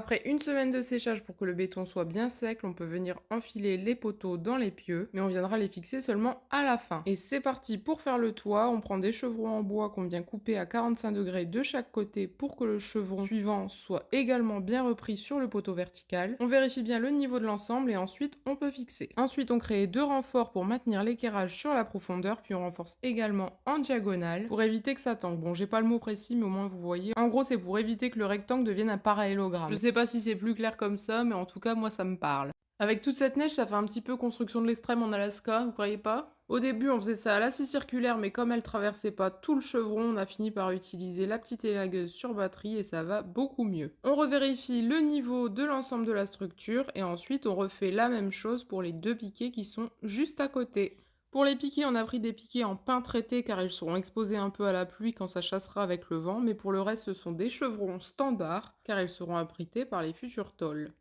Après une semaine de séchage pour que le béton soit bien sec, on peut venir enfiler les poteaux dans les pieux, mais on viendra les fixer seulement à la fin. Et c'est parti pour faire le toit, on prend des chevrons en bois qu'on vient couper à 45 degrés de chaque côté pour que le chevron suivant soit également bien repris sur le poteau vertical. On vérifie bien le niveau de l'ensemble et ensuite on peut fixer. Ensuite on crée deux renforts pour maintenir l'équerrage sur la profondeur, puis on renforce également en diagonale pour éviter que ça tangue. Bon, j'ai pas le mot précis, mais au moins vous voyez. En gros, c'est pour éviter que le rectangle devienne un parallélogramme. Je sais pas si c'est plus clair comme ça, mais en tout cas, moi, ça me parle. Avec toute cette neige, ça fait un petit peu construction de l'extrême en Alaska, vous croyez pas? Au début, on faisait ça à la scie circulaire, mais comme elle traversait pas tout le chevron, on a fini par utiliser la petite élagueuse sur batterie et ça va beaucoup mieux. On revérifie le niveau de l'ensemble de la structure et ensuite on refait la même chose pour les deux piquets qui sont juste à côté. Pour les piquets, on a pris des piquets en pin traité car ils seront exposés un peu à la pluie quand ça chassera avec le vent, mais pour le reste, ce sont des chevrons standards car ils seront abrités par les futurs tôles.